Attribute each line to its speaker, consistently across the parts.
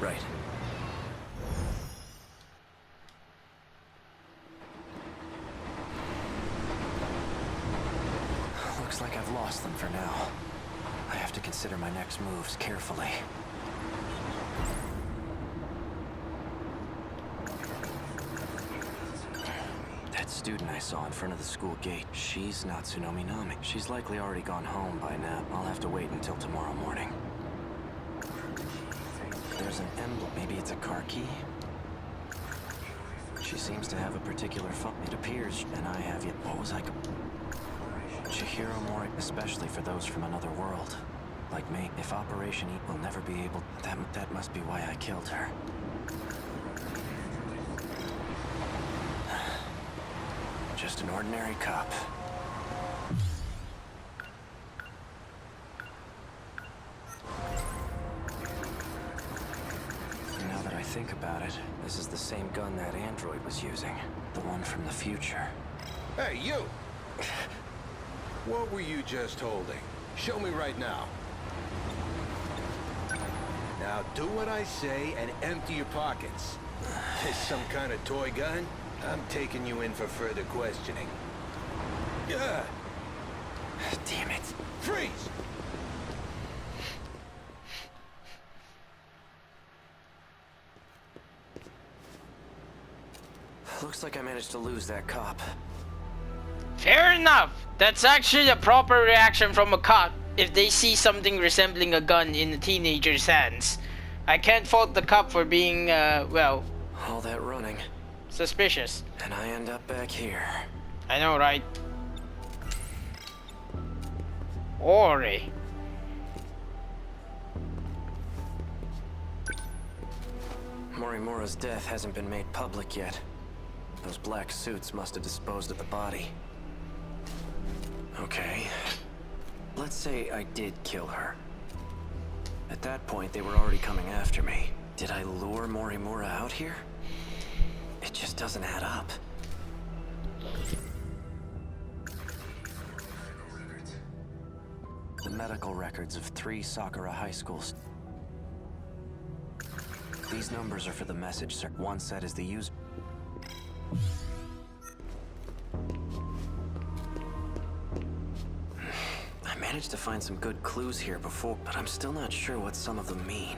Speaker 1: Right. Looks like I've lost them for now. I have to consider my next moves carefully. That student I saw in front of the school gate, she's not Tsunomi Nami. She's likely already gone home by now. I'll have to wait until tomorrow morning. There's an emblem. Maybe it's a car key? She seems to have a particular fun. It appears, and I have yet. What was I? Chihiro Mori, especially for those from another world. Like me. If Operation E will never be able. That must be why I killed her. Just an ordinary cop. Now that I think about it, this is the same gun that android was using. The one from the future.
Speaker 2: Hey, you! What were you just holding? Show me right now. Now do what I say and empty your pockets. This some kind of toy gun? I'm taking you in for further questioning. Yeah.
Speaker 1: Damn it.
Speaker 2: Freeze!
Speaker 1: Looks like I managed to lose that cop.
Speaker 3: Fair enough. That's actually a proper reaction from a cop if they see something resembling a gun in a teenager's hands. I can't fault the cop for being, well...
Speaker 1: All that running.
Speaker 3: Suspicious.
Speaker 1: And I end up back here.
Speaker 3: I know, right? Ori.
Speaker 1: Morimura's death hasn't been made public yet. Those black suits must have disposed of the body. Okay. Let's say I did kill her. At that point, they were already coming after me. Did I lure Morimura out here? It just doesn't add up. The medical records of 3 Sakura high schools. These numbers are for the message, sir. One set is the user. I managed to find some good clues here before, but I'm still not sure what some of them mean.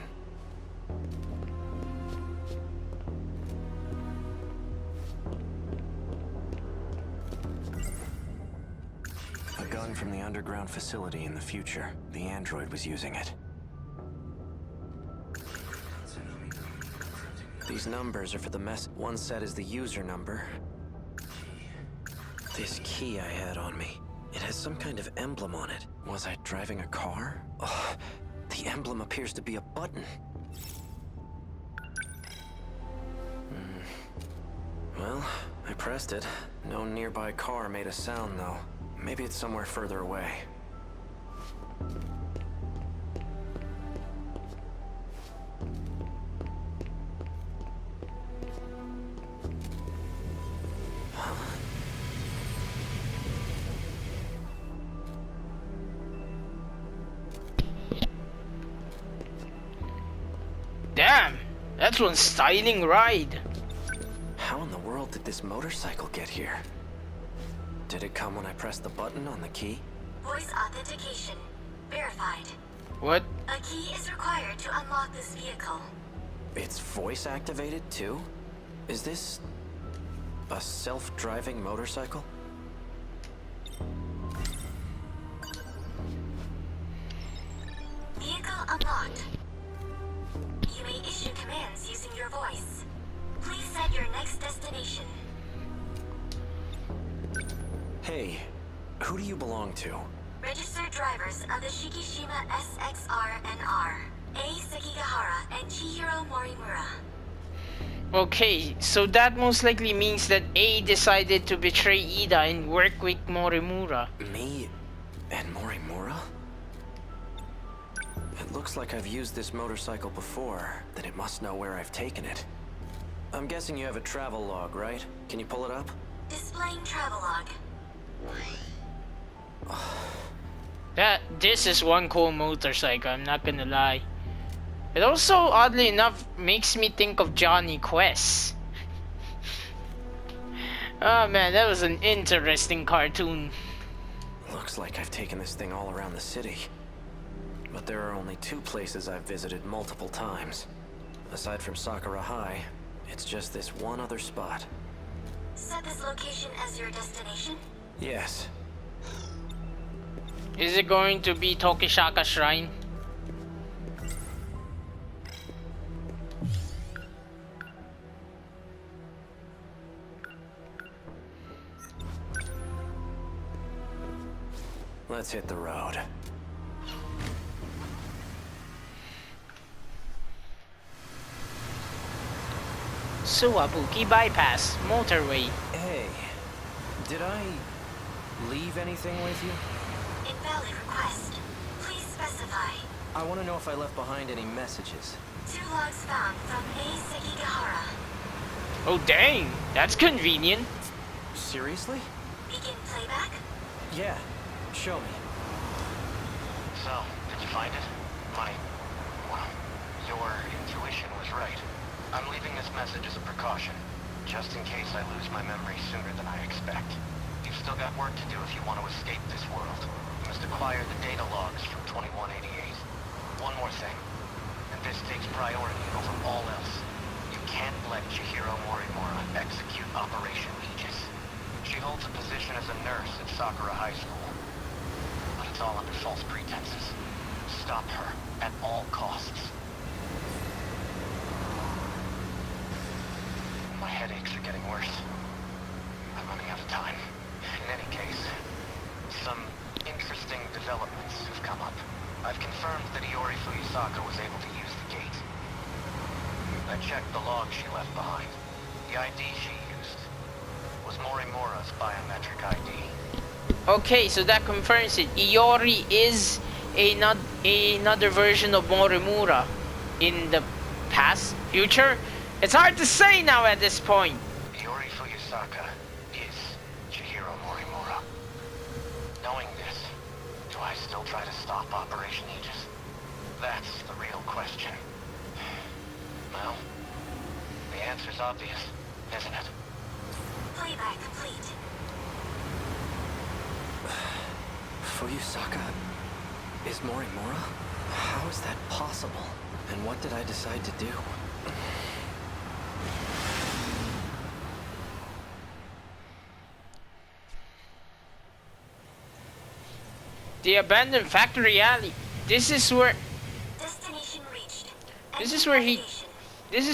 Speaker 1: A gun from the underground facility in the future. The android was using it. These numbers are for the mess. One set is the user number. This key I had on me. It has some kind of emblem on it. Was I driving a car? Oh, the emblem appears to be a button. Well, I pressed it. No nearby car made a sound, though. Maybe it's somewhere further away.
Speaker 3: Damn, that's one styling ride.
Speaker 1: How in the world did this motorcycle get here? Did it come when I pressed the button on the key?
Speaker 4: Voice authentication. Verified.
Speaker 3: What?
Speaker 4: A key is required to unlock this vehicle.
Speaker 1: It's voice activated too? Is this a self-driving motorcycle?
Speaker 4: Vehicle unlocked. You may issue commands using your voice. Please set your next destination.
Speaker 1: Hey, who do you belong to?
Speaker 4: Registered drivers of the Shikishima SXR-NR, A. Sekigahara and Chihiro Morimura.
Speaker 3: Okay, so that most likely means that A decided to betray Ida and work with Morimura.
Speaker 1: Me and Morimura? It looks like I've used this motorcycle before, then it must know where I've taken it. I'm guessing you have a travel log, right? Can you pull it up?
Speaker 4: Displaying travelogue.
Speaker 3: This is one cool motorcycle, I'm not gonna lie. It also, oddly enough, makes me think of Johnny Quest. Oh man, that was an interesting cartoon.
Speaker 1: Looks like I've taken this thing all around the city. But there are only 2 places I've visited multiple times. Aside from Sakura High, it's just this one other spot.
Speaker 4: Set this location as your destination?
Speaker 1: Yes.
Speaker 3: Is it going to be Tokishaka Shrine?
Speaker 1: Let's hit the road.
Speaker 3: Suwabuki Bypass, motorway.
Speaker 1: Hey, did I leave anything with you?
Speaker 4: Invalid request. Please specify.
Speaker 1: I want to know if I left behind any messages.
Speaker 4: 2 logs found from A. Sekigahara.
Speaker 3: Oh dang, that's convenient.
Speaker 1: Seriously?
Speaker 4: Begin playback?
Speaker 1: Yeah, show me.
Speaker 5: So, did you find it? Well, your intuition was right. I'm leaving this message as a precaution, just in case I lose my memory sooner than I expect. You've still got work to do if you want to escape this world. You must acquire the data logs from 2188. One more thing, and this takes priority over all else. You can't let Chihiro Morimura execute Operation Aegis. She holds a position as a nurse at Sakura High School, but it's all under false pretenses. Stop her at all costs. My headaches are getting worse. I'm running out of time. In any case, some interesting developments have come up. I've confirmed that Iori Fuyusaka was able to use the gate. I checked the log she left behind. The ID she used was Morimura's biometric ID.
Speaker 3: Okay, so that confirms it. Iori is another version of Morimura in the past, future. It's hard to say now at this point.
Speaker 5: Iori Fuyusaka is Chihiro Morimura. Knowing this, do I still try to stop Operation Aegis? That's the real question. Well, the answer's obvious, isn't it?
Speaker 4: Playback complete.
Speaker 1: Fuyusaka is Morimura? How is that possible? And what did I decide to do?
Speaker 3: The abandoned factory alley. This is where
Speaker 4: Destination reached.
Speaker 3: This is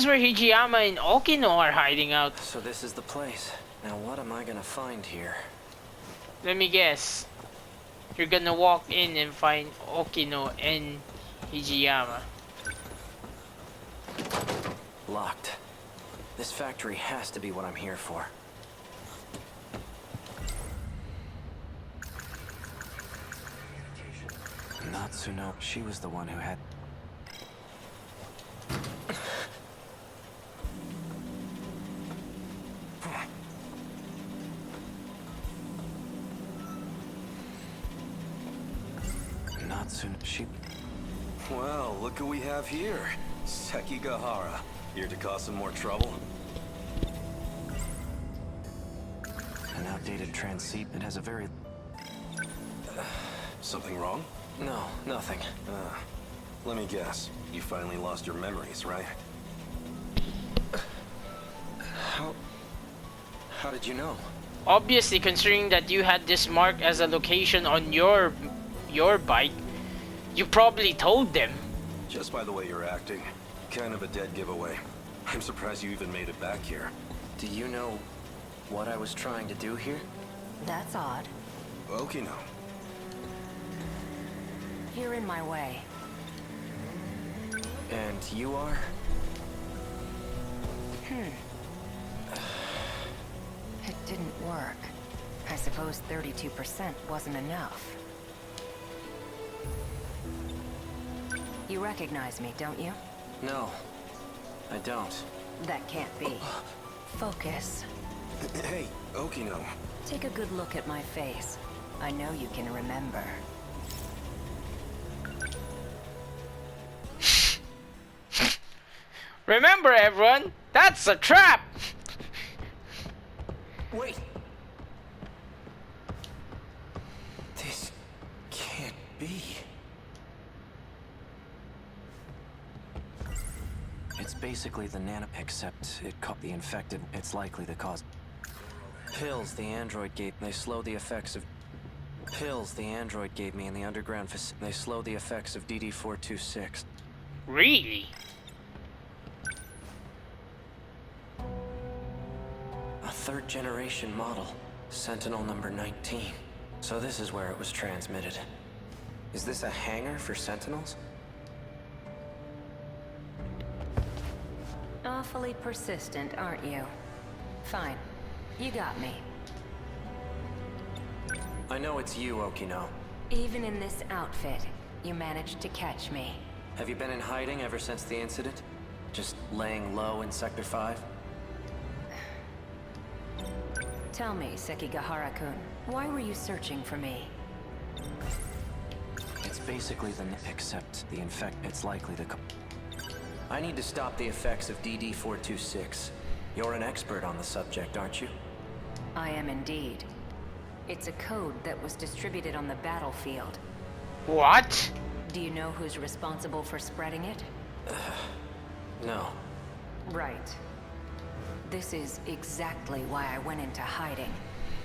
Speaker 3: where Hijiyama and Okino are hiding out.
Speaker 1: So this is the place. Now what am I gonna find here?
Speaker 3: Let me guess. You're gonna walk in and find Okino and Hijiyama.
Speaker 1: Locked. This factory has to be what I'm here for. Natsuno, she was the one who had... Natsuno, she...
Speaker 6: Well, look who we have here. Sekigahara. Here to cause some more trouble?
Speaker 1: An outdated transceiver. It has a very...
Speaker 6: Something wrong?
Speaker 1: No, nothing.
Speaker 6: Let me guess. You finally lost your memories, right?
Speaker 1: How did you know?
Speaker 3: Obviously, considering that you had this marked as a location on your bike, you probably told them.
Speaker 6: Just by the way you're acting, kind of a dead giveaway. I'm surprised you even made it back here.
Speaker 1: Do you know what I was trying to do here?
Speaker 7: That's odd.
Speaker 6: Okino.
Speaker 7: You're in my way.
Speaker 1: And you are?
Speaker 7: It didn't work. I suppose 32% wasn't enough. You recognize me, don't you?
Speaker 1: No, I don't.
Speaker 7: That can't be. Focus.
Speaker 6: Hey, Okino.
Speaker 7: Take a good look at my face. I know you can remember.
Speaker 3: Remember, everyone, that's a trap!
Speaker 1: Wait! This can't be. It's basically the nano, except it caught the infected. It's likely the cause. Pills the android gave, they slow the effects of... Pills the android gave me in the underground facility. They slow the effects of DD-426.
Speaker 3: Really?
Speaker 1: A third-generation model. Sentinel number 19. So this is where it was transmitted. Is this a hangar for Sentinels?
Speaker 7: Awfully persistent, aren't you? Fine. You got me.
Speaker 1: I know it's you, Okino.
Speaker 7: Even in this outfit, you managed to catch me.
Speaker 1: Have you been in hiding ever since the incident? Just laying low in Sector 5?
Speaker 7: Tell me, Sekigahara-kun, why were you searching for me?
Speaker 1: It's basically the... except the infect... It's likely the... I need to stop the effects of DD-426. You're an expert on the subject, aren't you?
Speaker 7: I am indeed. It's a code that was distributed on the battlefield.
Speaker 3: What?
Speaker 7: Do you know who's responsible for spreading it?
Speaker 1: No.
Speaker 7: Right. This is exactly why I went into hiding.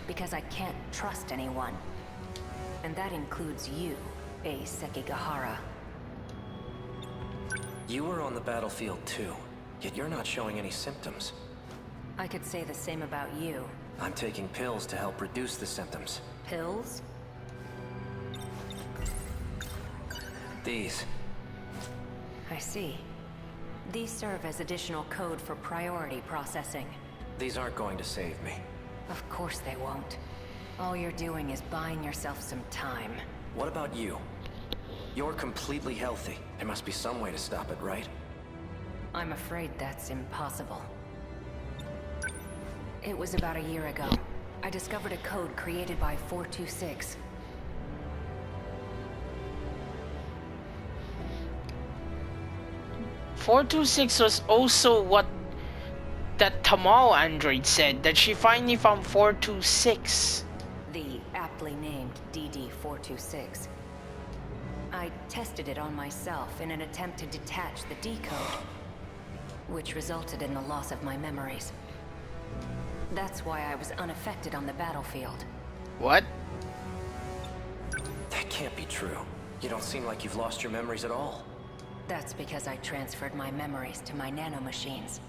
Speaker 7: Because I can't trust anyone. And that includes you, Ace Sekigahara.
Speaker 1: You were on the battlefield too, yet you're not showing any symptoms.
Speaker 7: I could say the same about you.
Speaker 1: I'm taking pills to help reduce the symptoms.
Speaker 7: Pills?
Speaker 1: These.
Speaker 7: I see. These serve as additional code for priority processing.
Speaker 1: These aren't going to save me.
Speaker 7: Of course they won't. All you're doing is buying yourself some time.
Speaker 1: What about you? You're completely healthy. There must be some way to stop it, right?
Speaker 7: I'm afraid that's impossible. It was about a year ago. I discovered a code created by 426.
Speaker 3: .426 was also what that Tamal android said, that she finally found 426.
Speaker 7: The aptly named DD-426. I tested it on myself in an attempt to detach the decode, which resulted in the loss of my memories. That's why I was unaffected on the battlefield.
Speaker 3: What?
Speaker 1: That can't be true. You don't seem like you've lost your memories at all.
Speaker 7: That's because I transferred my memories to my nanomachines,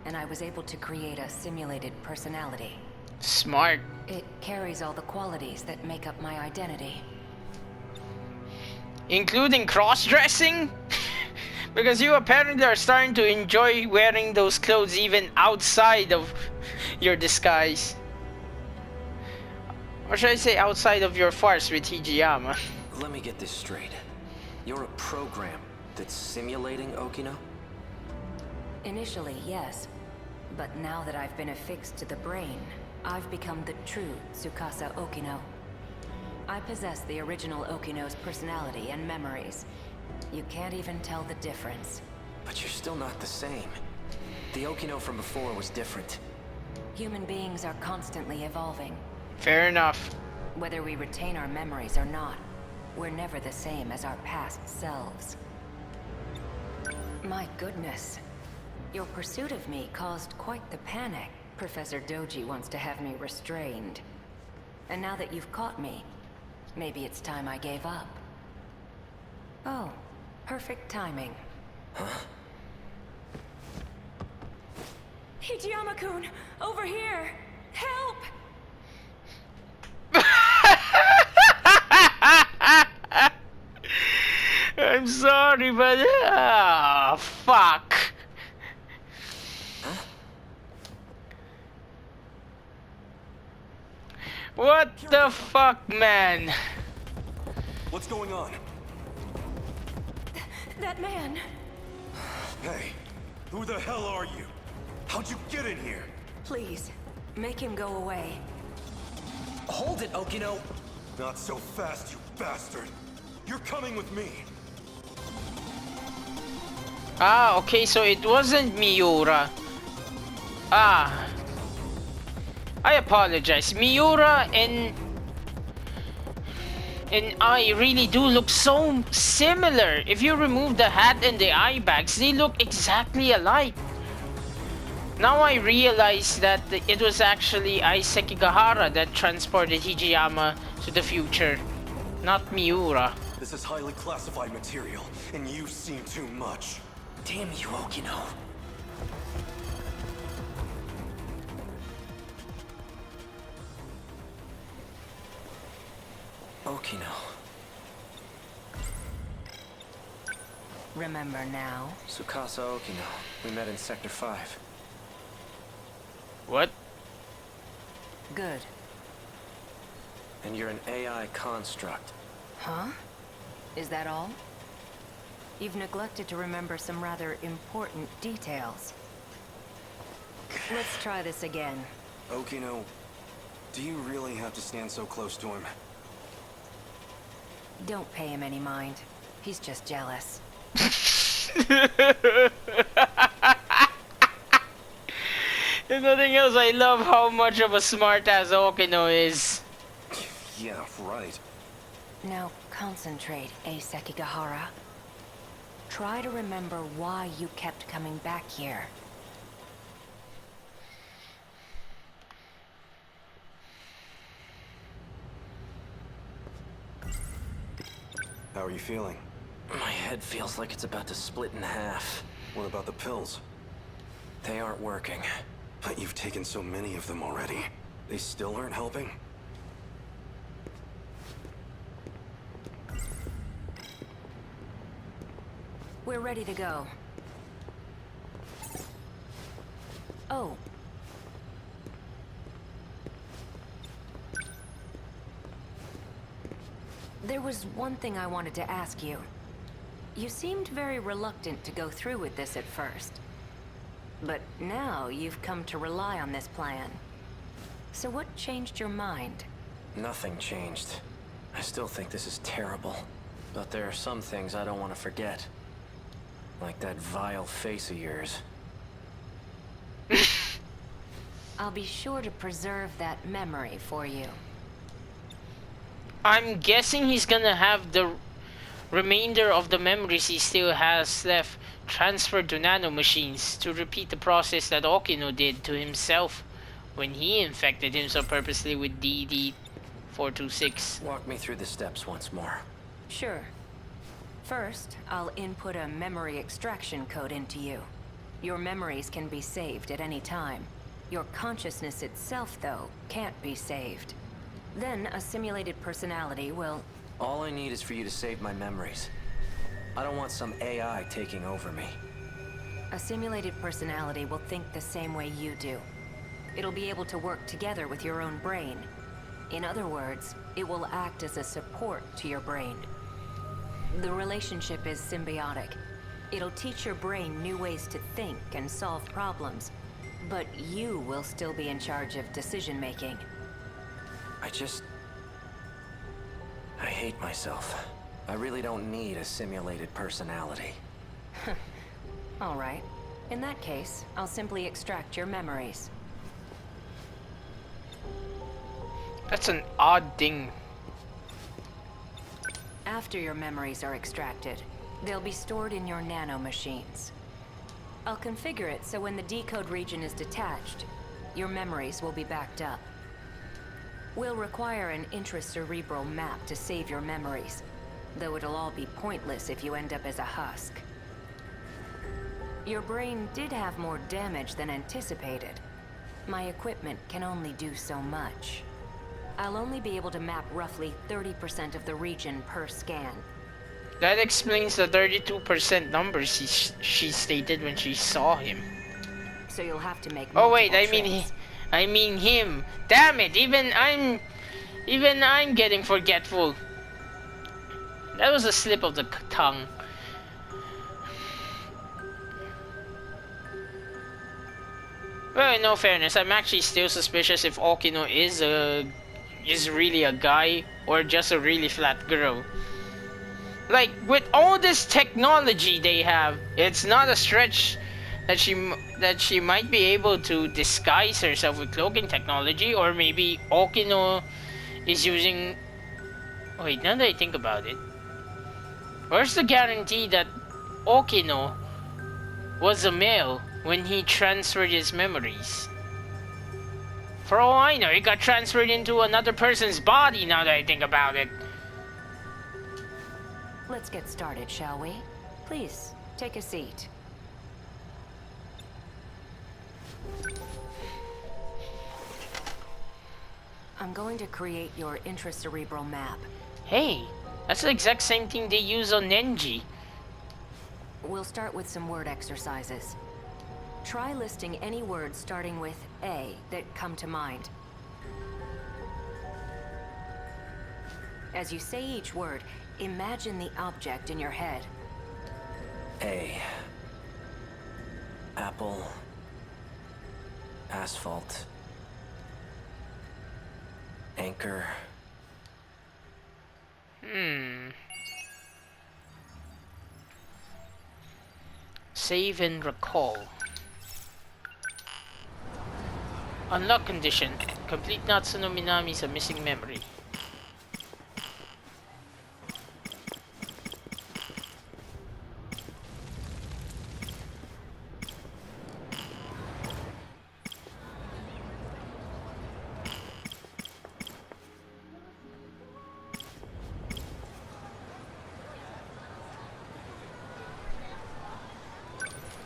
Speaker 7: and I was able to create a simulated personality.
Speaker 3: Smart.
Speaker 7: It carries all the qualities that make up my identity.
Speaker 3: Including cross-dressing? Because you apparently are starting to enjoy wearing those clothes even outside of your disguise. Or should I say outside of your farce with Hijiyama?
Speaker 1: Let me get this straight. You're a program that's simulating Okino?
Speaker 7: Initially, yes. But now that I've been affixed to the brain, I've become the true Tsukasa Okino. I possess the original Okino's personality and memories. You can't even tell the difference.
Speaker 1: But you're still not the same. The Okino from before was different.
Speaker 7: Human beings are constantly evolving.
Speaker 3: Fair enough.
Speaker 7: Whether we retain our memories or not, we're never the same as our past selves. My goodness. Your pursuit of me caused quite the panic. Professor Doji wants to have me restrained. And now that you've caught me, maybe it's time I gave up. Oh, perfect timing.
Speaker 1: Huh?
Speaker 7: Hijiyama-kun, over here! Help!
Speaker 3: I'm sorry, but fuck.
Speaker 1: Huh?
Speaker 3: What the fuck, man?
Speaker 6: What's going on?
Speaker 7: That man!
Speaker 6: Hey, who the hell are you? How'd you get in here?
Speaker 7: Please, make him go away.
Speaker 1: Hold it, Okino!
Speaker 6: Not so fast, you bastard! You're coming with me!
Speaker 3: Ah, okay, so it wasn't Miura. Ah, I apologize. Miura and I really do look so similar. If you remove the hat and the eye bags, they look exactly alike. Now I realize that it was actually Ai Sekigahara that transported Hijiyama to the future, not Miura.
Speaker 6: This is highly classified material, and you've seen too much.
Speaker 1: Damn you, Okino. Okino.
Speaker 7: Remember now?
Speaker 1: Tsukasa Okino. We met in Sector 5.
Speaker 3: What?
Speaker 7: Good.
Speaker 1: And you're an AI construct.
Speaker 7: Huh? Is that all? You've neglected to remember some rather important details. Let's try this again.
Speaker 6: Okino, do you really have to stand so close to him?
Speaker 7: Don't pay him any mind. He's just jealous.
Speaker 3: If nothing else, I love how much of a smartass Okino is.
Speaker 6: Yeah, right.
Speaker 7: Now concentrate, A. Sekigahara. Try to remember why you kept coming back here.
Speaker 6: How are you feeling?
Speaker 1: My head feels like it's about to split in half.
Speaker 6: What about the pills?
Speaker 1: They aren't working.
Speaker 6: But you've taken so many of them already. They still aren't helping?
Speaker 7: We're ready to go. Oh. There was one thing I wanted to ask you. You seemed very reluctant to go through with this at first. But now you've come to rely on this plan. So what changed your mind?
Speaker 1: Nothing changed. I still think this is terrible. But there are some things I don't want to forget. Like that vile face of yours.
Speaker 7: I'll be sure to preserve that memory for you.
Speaker 3: I'm guessing he's gonna have the remainder of the memories he still has left transferred to nanomachines to repeat the process that Okino did to himself when he infected himself purposely with DD-426.
Speaker 1: Walk me through the steps once more.
Speaker 7: Sure. First, I'll input a memory extraction code into you. Your memories can be saved at any time. Your consciousness itself, though, can't be saved. Then a simulated personality will...
Speaker 1: All I need is for you to save my memories. I don't want some AI taking over me.
Speaker 7: A simulated personality will think the same way you do. It'll be able to work together with your own brain. In other words, it will act as a support to your brain. The relationship is symbiotic. It'll teach your brain new ways to think and solve problems, but you will still be in charge of decision-making.
Speaker 1: I hate myself. I really don't need a simulated personality.
Speaker 7: All right. In that case, I'll simply extract your memories.
Speaker 3: That's an odd thing.
Speaker 7: After your memories are extracted, they'll be stored in your nanomachines. I'll configure it so when the decode region is detached, your memories will be backed up. We'll require an intracerebral map to save your memories, though it'll all be pointless if you end up as a husk. Your brain did have more damage than anticipated. My equipment can only do so much. I'll only be able to map roughly 30% of the region per scan.
Speaker 3: That explains the 32% numbers she stated when she saw him.
Speaker 7: So you'll have to make
Speaker 3: Oh wait,
Speaker 7: multiple
Speaker 3: I
Speaker 7: trips.
Speaker 3: mean him. Damn it, even I'm getting forgetful. That was a slip of the tongue. Well, in all fairness, I'm actually still suspicious if Okino is really a guy or just a really flat girl. Like, with all this technology they have, it's not a stretch that she might be able to disguise herself with cloaking technology, or maybe Okino is using... Wait, now that I think about it, where's the guarantee that Okino was a male when he transferred his memories? For all I know, he got transferred into another person's body now that I think about it.
Speaker 7: Let's get started, shall we? Please, take a seat. I'm going to create your intracerebral map.
Speaker 3: Hey, that's the exact same thing they use on Nenji.
Speaker 7: We'll start with some word exercises. Try listing any words starting with A that come to mind. As you say each word, imagine the object in your head.
Speaker 1: A. Apple. Asphalt. Anchor.
Speaker 3: Save and recall. Unlock condition. Complete Natsuno Minami's a missing memory.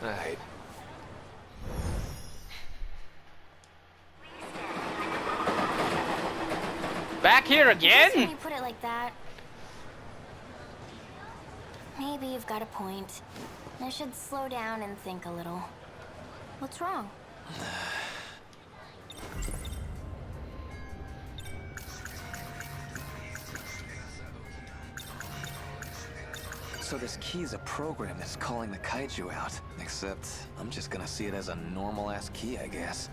Speaker 6: Right.
Speaker 3: Back here
Speaker 8: When
Speaker 3: again?
Speaker 8: you put it like that, maybe you've got a point. I should slow down and think a little. What's wrong?
Speaker 6: So this key is a program that's calling the kaiju out. Except, I'm just gonna see it as a normal-ass key, I guess.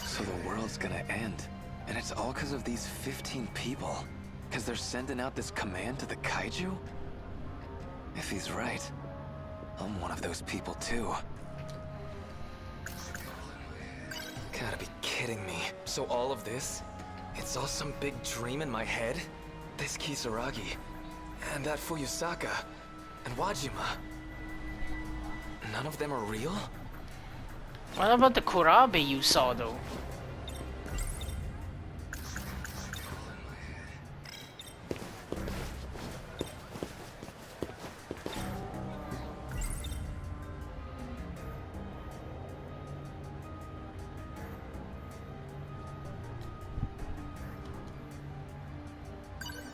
Speaker 6: So the world's gonna end. And it's all because of these 15 people. Because they're sending out this command to the kaiju? If he's right, I'm one of those people too. Gotta be kidding me. So all of this? It's all some big dream in my head? This Kisaragi, and that Fuyusaka, and Wajima. None of them are real?
Speaker 3: What about the Kurabe you saw though?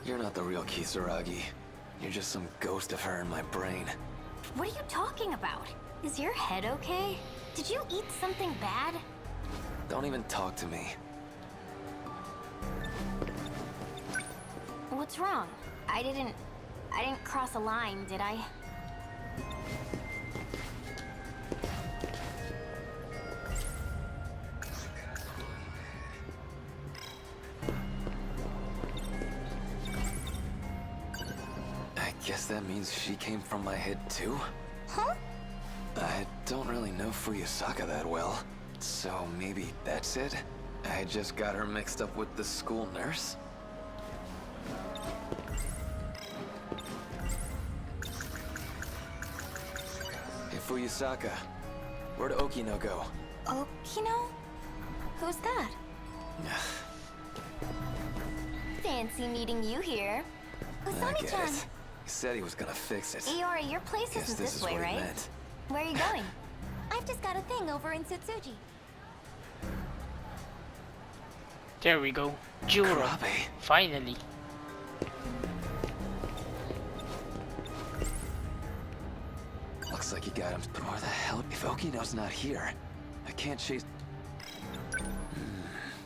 Speaker 6: You're not the real Kisaragi. You're just some ghost of her in my brain.
Speaker 8: What are you talking about? Is your head okay? Did you eat something bad?
Speaker 6: Don't even talk to me.
Speaker 8: What's wrong? I didn't cross a line, did I?
Speaker 6: I guess that means she came from my head too?
Speaker 8: Huh?
Speaker 6: I don't really know Fuyusaka that well, so maybe that's it? I just got her mixed up with the school nurse? Hey Fuyusaka, where'd Okino go?
Speaker 8: Okino? Who's that? Fancy meeting you here.
Speaker 6: I get
Speaker 8: Usami-chan.
Speaker 6: it. He said he was gonna fix it.
Speaker 8: Iori, your place
Speaker 6: Guess
Speaker 8: isn't
Speaker 6: this
Speaker 8: this
Speaker 6: is
Speaker 8: way,
Speaker 6: what he
Speaker 8: right?
Speaker 6: meant.
Speaker 8: Where are you going? I've just got a thing over in Sutsuji.
Speaker 3: There we go. Juro.
Speaker 6: Kurabe.
Speaker 3: Finally.
Speaker 6: Looks like you got him. But where the hell? If Okino's not here, I can't chase.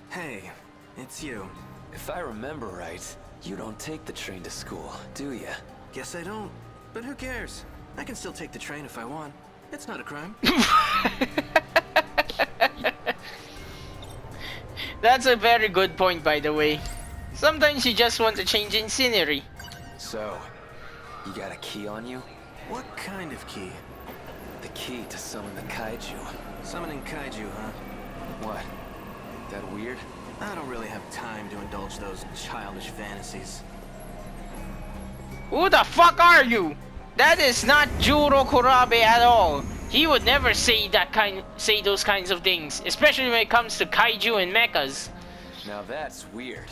Speaker 1: Hey, it's you.
Speaker 6: If I remember right, you don't take the train to school, do ya?
Speaker 1: Guess I don't. But who cares? I can still take the train if I want. It's not a crime.
Speaker 3: That's a very good point, by the way. Sometimes you just want to change in scenery.
Speaker 6: So, you got a key on you?
Speaker 1: What kind of key?
Speaker 6: The key to summon the kaiju.
Speaker 1: Summoning kaiju, huh?
Speaker 6: What? That weird?
Speaker 1: I don't really have time to indulge those childish fantasies.
Speaker 3: Who the fuck are you? That is not Juro Kurabe at all. He would never say those kinds of things, especially when it comes to kaiju and mechas.
Speaker 6: Now that's weird.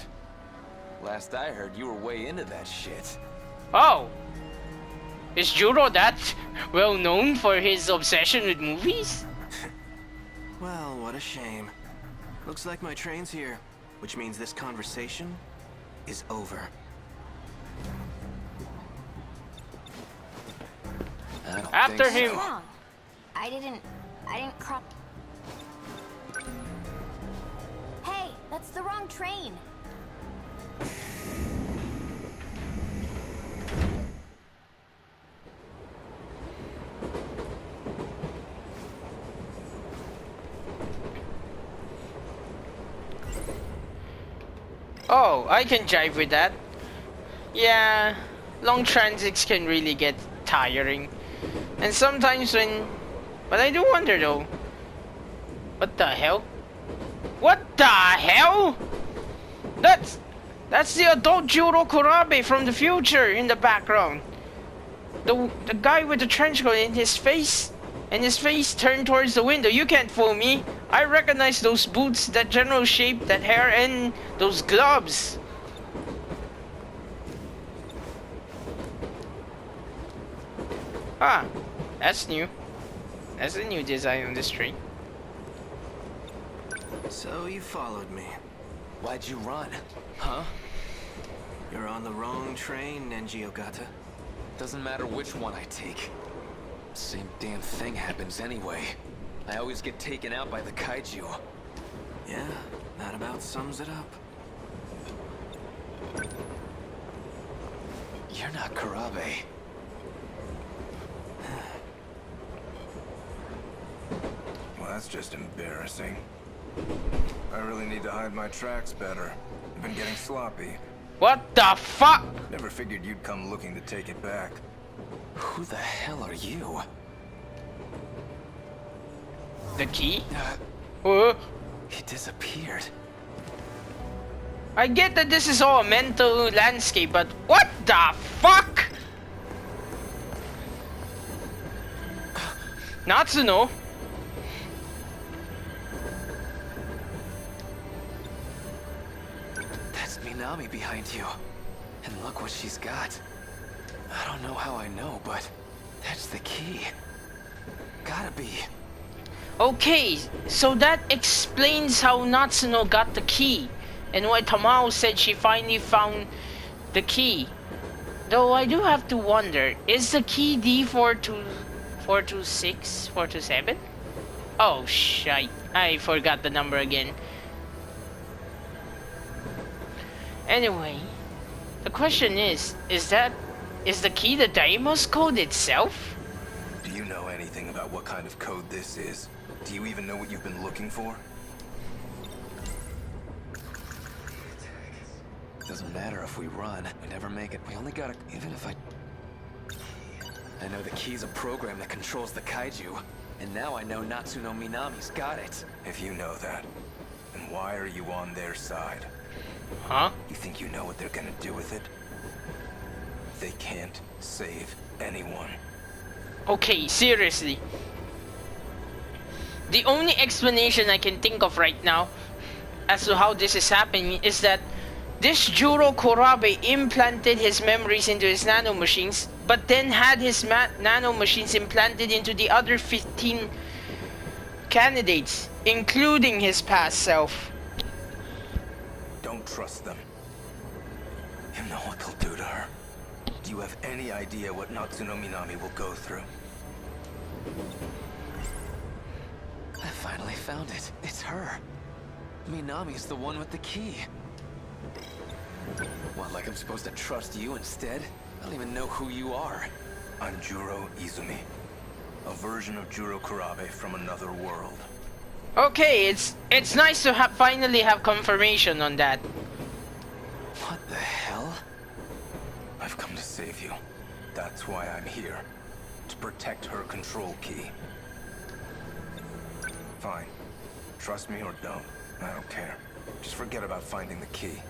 Speaker 6: Last I heard, you were way into that shit.
Speaker 3: Oh. Is Juro that well known for his obsession with movies?
Speaker 1: Well, what a shame. Looks like my train's here, which means this conversation is over.
Speaker 6: I don't
Speaker 3: After
Speaker 6: think
Speaker 3: him.
Speaker 6: so.
Speaker 8: Wrong. I didn't crop. Hey, that's the wrong train.
Speaker 3: Oh, I can jive with that. Yeah, long transits can really get tiring. And sometimes when... But I do wonder though. What the hell? What the hell? That's the adult Juro Kurabe from the future in the background. The guy with the trench coat in his face. And his face turned towards the window. You can't fool me. I recognize those boots, that general shape, that hair, and those gloves. Ah, that's new. That's a new design on this train.
Speaker 1: So you followed me.
Speaker 6: Why'd you run? Huh?
Speaker 1: You're on the wrong train, Nenji Ogata.
Speaker 6: Doesn't matter which one I take. Same damn thing happens anyway. I always get taken out by the kaiju.
Speaker 1: Yeah, that about sums it up.
Speaker 6: You're not Kurabe.
Speaker 9: Well, that's just embarrassing. I really need to hide my tracks better. I've been getting sloppy.
Speaker 3: What the fuck?
Speaker 9: Never figured you'd come looking to take it back.
Speaker 6: Who the hell are you?
Speaker 3: The key?
Speaker 6: He disappeared.
Speaker 3: I get that this is all a mental landscape, but what the fuck? Natsuno?
Speaker 6: That's Minami behind you. And look what she's got. I don't know how I know, but that's the key. Gotta be.
Speaker 3: Okay, so that explains how Natsuno got the key. And why Tamao said she finally found the key. Though I do have to wonder, is the key D426, 427? Oh shite, I forgot the number again. Anyway, the question is the key the Daimos code itself?
Speaker 9: Do you know anything about what kind of code this is? Do you even know what you've been looking for?
Speaker 6: Doesn't matter if we run. We never make it. We only gotta... Even if I know the key's a program that controls the kaiju. And now I know Natsuno Minami's got it.
Speaker 9: If you know that, then why are you on their side?
Speaker 3: Huh?
Speaker 9: You think you know what they're gonna do with it? They can't save anyone.
Speaker 3: Okay, seriously. The only explanation I can think of right now as to how this is happening is that this Juro Kurabe implanted his memories into his nanomachines, but then had his nanomachines implanted into the other 15 candidates, including his past self.
Speaker 9: Don't trust them. You know what they'll do to her. Do you have any idea what Natsuno Minami will go through?
Speaker 6: I finally found it. It's her. Minami's the one with the key. What, like I'm supposed to trust you instead? I don't even know who you are.
Speaker 9: I'm Juro Izumi. A version of Juro Kurabe from another world.
Speaker 3: Okay, it's nice to finally have confirmation on that.
Speaker 6: What the hell?
Speaker 9: I've come to save you. That's why I'm here. To protect her control key. Fine. Trust me or don't. I don't care. Just forget about finding the key.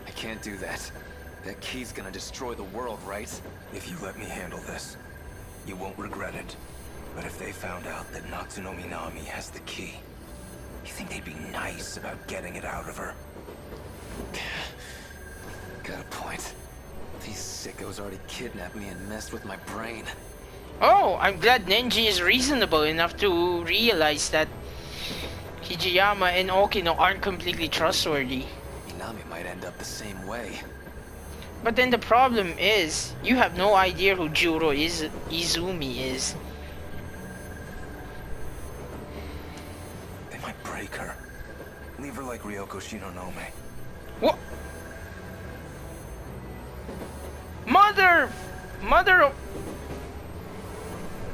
Speaker 6: I can't do that. That key's gonna destroy the world, right?
Speaker 9: If you let me handle this, you won't regret it. But if they found out that Natsuno Minami has the key, you think they'd be nice about getting it out of her?
Speaker 6: Got a point. These sickos already kidnapped me and messed with my brain.
Speaker 3: Oh, I'm glad Nenji is reasonable enough to realize that Hijiyama and Okino aren't completely trustworthy.
Speaker 6: Minami might end up the same way.
Speaker 3: But then the problem is, you have no idea who Juro Izumi is.
Speaker 9: They might break her. Leave her like Ryoko Shinonome.
Speaker 3: What? Mother of...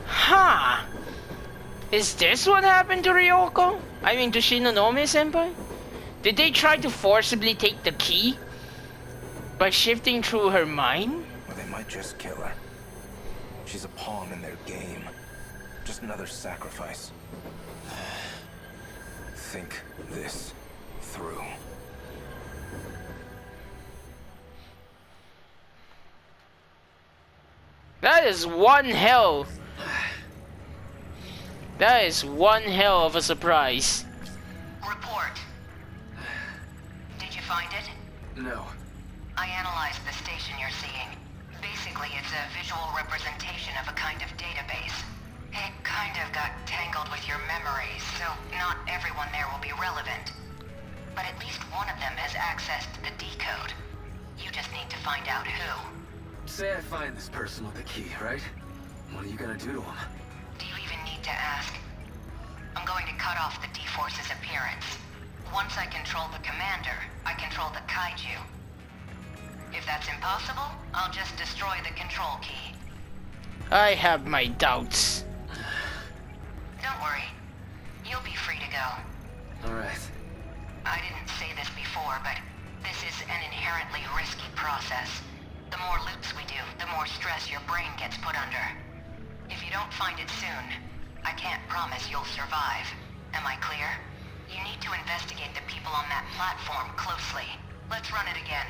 Speaker 3: Huh. Is this what happened to Ryoko? I mean to Shinonome-senpai? Did they try to forcibly take the key? By shifting through her mind?
Speaker 9: Or they might just kill her. She's a pawn in their game. Just another sacrifice. Think this through.
Speaker 3: That is one hell. That is one hell of a surprise.
Speaker 10: Report. Did you find it?
Speaker 6: No.
Speaker 10: I analyzed the station you're seeing. Basically, it's a visual representation of a kind of database. It kind of got tangled with your memories, so not everyone there will be relevant. But at least one of them has access to the decode. You just need to find out who.
Speaker 6: Say I find this person with the key, right? What are you gonna do to him?
Speaker 10: Do you even need to ask? I'm going to cut off the D-Force's appearance. Once I control the commander, I control the kaiju. If that's impossible, I'll just destroy the control key.
Speaker 3: I have my doubts.
Speaker 10: Don't worry. You'll be free to go.
Speaker 6: Alright.
Speaker 10: I didn't say this before, but this is an inherently risky process. The more loops we do, the more stress your brain gets put under. If you don't find it soon, I can't promise you'll survive. Am I clear? You need to investigate the people on that platform closely. Let's run it again.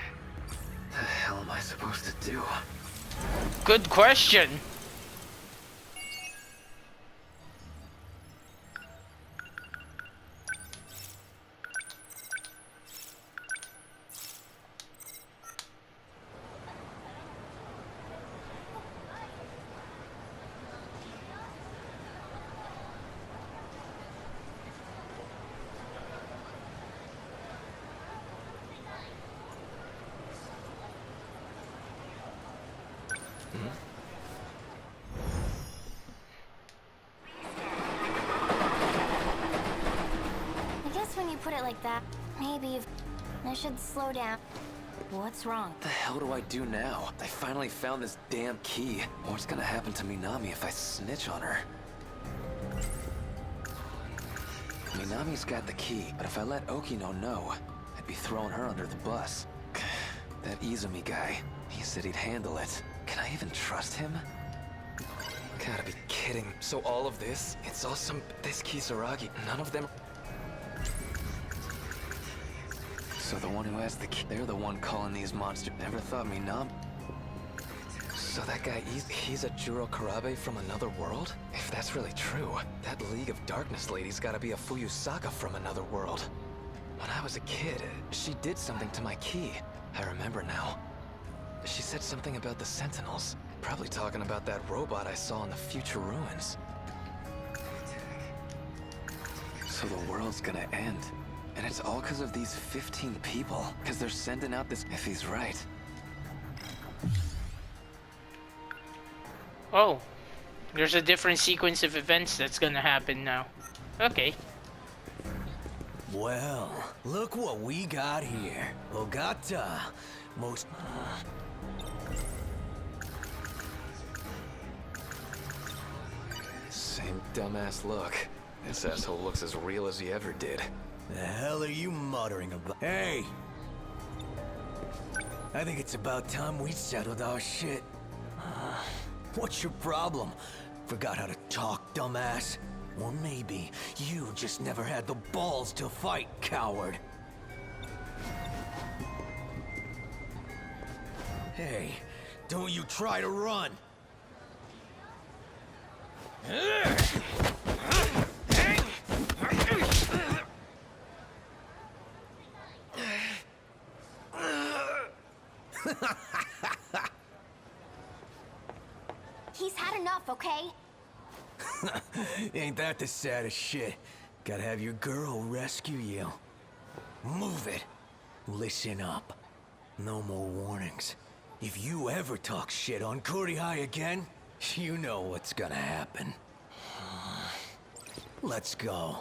Speaker 6: What the hell am I supposed to do?
Speaker 3: Good question.
Speaker 8: I guess when you put it like that, maybe I should slow down. What's wrong?
Speaker 6: What the hell do I do now? I finally found this damn key. What's gonna happen to Minami if I snitch on her? Minami's got the key, but if I let Okino know, I'd be throwing her under the bus. That Izumi guy, he said he'd handle it. Can I even trust him? Gotta be kidding. So all of this, it's all this Kisaragi, none of them... So the one who has the key, they're the one calling these monsters. Never thought Minami... So that guy, he's a Juro Karabe from another world? If that's really true, that League of Darkness lady's gotta be a Fuyusaka from another world. When I was a kid, she did something to my key. I remember now. She said something about the Sentinels. Probably talking about that robot I saw in the future ruins. So the world's gonna end. And it's all because of these 15 people. Because they're sending out this... If he's right.
Speaker 3: Oh. There's a different sequence of events that's gonna happen now. Okay.
Speaker 11: Well, look what we got here. Ogata. Most...
Speaker 6: Same dumbass look. This asshole looks as real as he ever did.
Speaker 11: The hell are you muttering about? Hey! I think it's about time we settled our shit. What's your problem? Forgot how to talk, dumbass? Or maybe you just never had the balls to fight, coward. Hey, don't you try to run!
Speaker 8: He's had enough, okay?
Speaker 11: Ain't that the saddest shit? Gotta have your girl rescue you. Move it. Listen up. No more warnings. If you ever talk shit on Kurihai again, you know what's gonna happen. Let's go.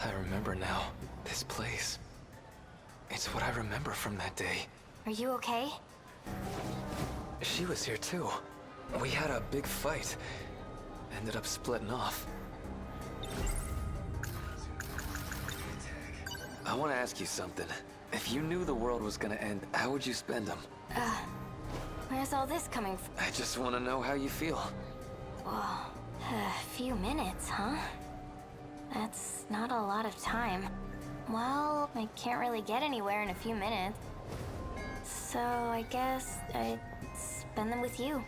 Speaker 6: I remember now. This place. It's what I remember from that day.
Speaker 8: Are you okay?
Speaker 6: She was here too. We had a big fight. Ended up splitting off. I want to ask you something. If you knew the world was gonna end, how would you spend them?
Speaker 8: Where's all this coming from?
Speaker 6: I just want to know how you feel.
Speaker 8: Whoa, a few minutes, huh? That's not a lot of time. Well, I can't really get anywhere in a few minutes. So I guess I'd spend them with you.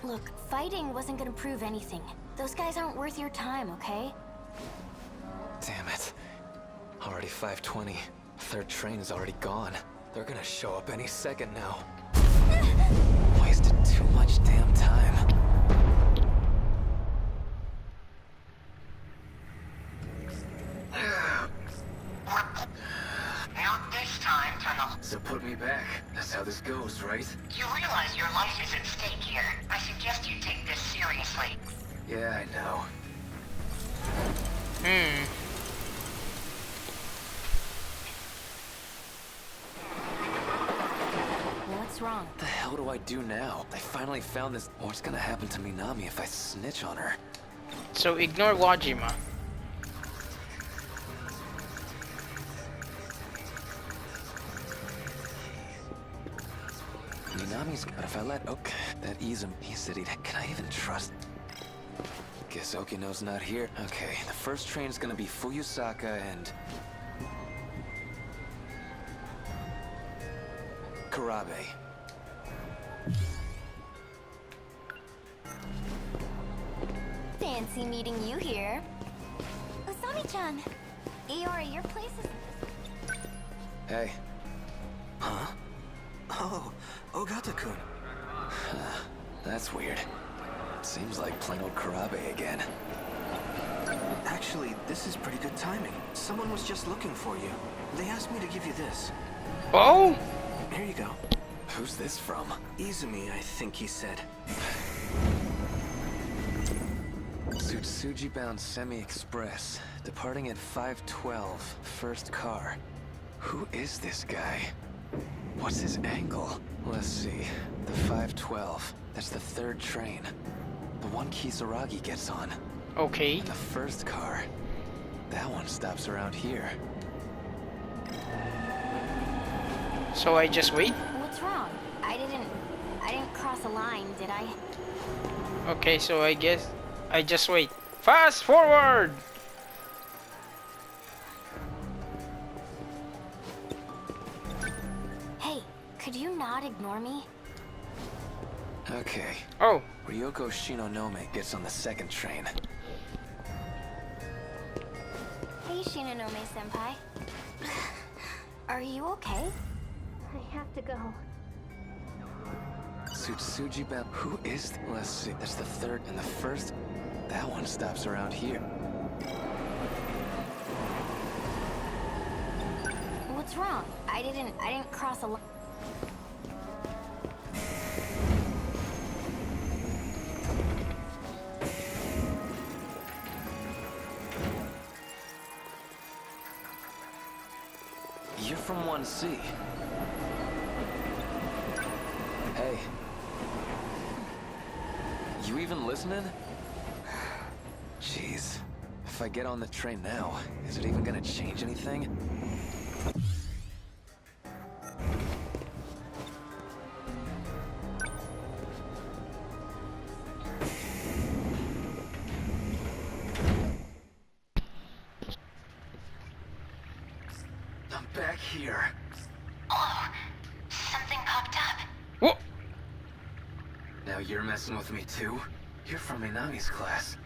Speaker 8: Look, fighting wasn't gonna prove anything. Those guys aren't worth your time, okay?
Speaker 6: Damn it. Already 5:20. Third train is already gone. They're gonna show up any second now. Wasted too much damn time.
Speaker 10: Not this time, Tunnel.
Speaker 6: So put me back. That's how this goes, right?
Speaker 10: You realize your life is at stake here. I suggest you take this seriously.
Speaker 6: Yeah, I know.
Speaker 8: What's wrong?
Speaker 6: What the hell do I do now? I finally found this. What's gonna happen to Minami if I snitch on her?
Speaker 3: So ignore Wajima.
Speaker 6: Minami's. But if I let okay, that ease him. He said he'd. Can I even trust? Guess Okino's not here. Okay, the first train's gonna be Fuyusaka and Karabe.
Speaker 8: Fancy meeting you here. Asami-chan! Eora, your place is...
Speaker 6: Hey.
Speaker 1: Huh? Oh, Ogata-kun.
Speaker 6: That's weird. Seems like plain old Karabe again.
Speaker 1: Actually, this is pretty good timing. Someone was just looking for you. They asked me to give you this.
Speaker 3: Oh!
Speaker 1: Here you go.
Speaker 6: Who's this from?
Speaker 1: Izumi, I think he said.
Speaker 6: Tsutsuji bound semi-express. Departing at 5:12. First car. Who is this guy? What's his angle? Let's see. The 5:12. That's the third train. The one Kisaragi gets on.
Speaker 3: Okay.
Speaker 6: And the first car. That one stops around here.
Speaker 3: So I just wait?
Speaker 8: What's wrong? I didn't cross a line, did I?
Speaker 3: Okay, so I guess I just wait. Fast forward!
Speaker 8: Hey, could you not ignore me?
Speaker 6: Okay.
Speaker 3: Oh,
Speaker 6: Ryoko Shinonome gets on the second train.
Speaker 8: Hey, Shinonome-senpai. Are you okay? I have to go.
Speaker 6: Tsutsuji bound. Who is? Let's see. That's the third and the first. That one stops around here.
Speaker 8: What's wrong? I didn't cross a line.
Speaker 6: You're from 1C. Hey. You even listening? Jeez. If I get on the train now, is it even gonna change anything? I'm back here.
Speaker 10: Oh, something popped up.
Speaker 3: Whoa!
Speaker 6: Now you're messing with me too? You're from Minami's class.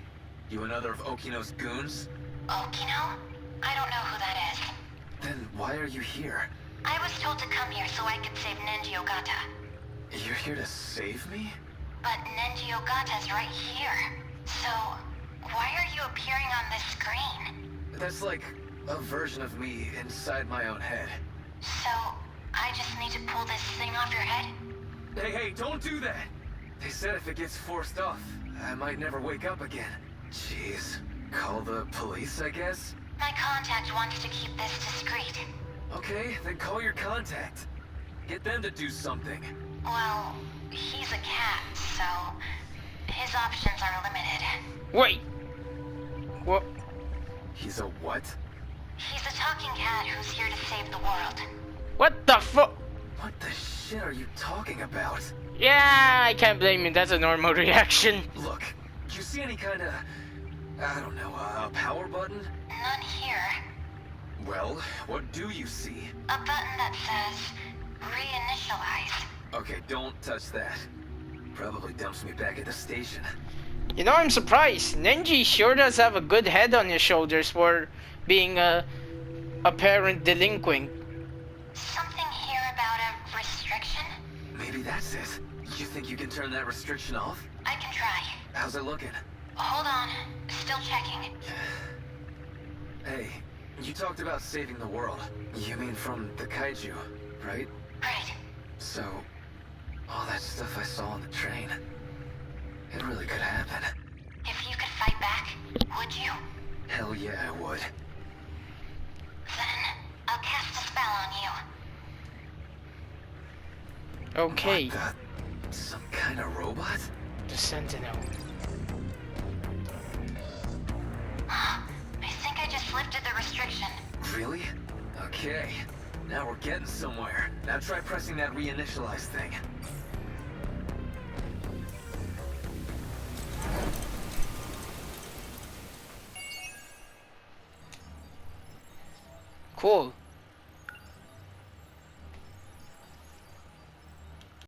Speaker 6: You another of Okino's goons?
Speaker 10: Okino? I don't know who that is.
Speaker 6: Then why are you here?
Speaker 10: I was told to come here so I could save Nenji Ogata.
Speaker 6: You're here to save me?
Speaker 10: But Nenji Ogata's right here. So, why are you appearing on this screen?
Speaker 6: That's like a version of me inside my own head.
Speaker 10: So, I just need to pull this thing off your head?
Speaker 6: Hey, don't do that! They said if it gets forced off, I might never wake up again. Jeez. Call the police, I guess?
Speaker 10: My contact wants to keep this discreet.
Speaker 6: Okay, then call your contact. Get them to do something.
Speaker 10: Well, he's a cat, so his options are limited.
Speaker 3: Wait! What?
Speaker 6: He's a what?
Speaker 10: He's a talking cat who's here to save the world.
Speaker 3: What the fuck?
Speaker 6: What the shit are you talking about?
Speaker 3: Yeah, I can't blame you. That's a normal reaction.
Speaker 6: Look, you see any kind of, I don't know, a power button?
Speaker 10: None here.
Speaker 6: Well, what do you see?
Speaker 10: A button that says reinitialize.
Speaker 6: Okay, don't touch that. Probably dumps me back at the station.
Speaker 3: You know, I'm surprised. Nenji sure does have a good head on his shoulders for being a apparent delinquent.
Speaker 10: Something here about a restriction?
Speaker 6: Maybe that's it. You think you can turn that restriction off?
Speaker 10: I can try.
Speaker 6: How's it looking?
Speaker 10: Hold on. Still checking.
Speaker 6: Hey, you talked about saving the world. You mean from the kaiju, right?
Speaker 10: Right.
Speaker 6: So, all that stuff I saw on the train, it really could happen.
Speaker 10: If you could fight back, would you?
Speaker 6: Hell yeah, I would.
Speaker 10: Then I'll cast a spell on you.
Speaker 3: Okay.
Speaker 6: What the? Some kind of robot?
Speaker 3: The Sentinel.
Speaker 10: I think I just lifted the restriction.
Speaker 6: Really? Okay. Now we're getting somewhere. Now try pressing that reinitialize thing.
Speaker 3: Cool.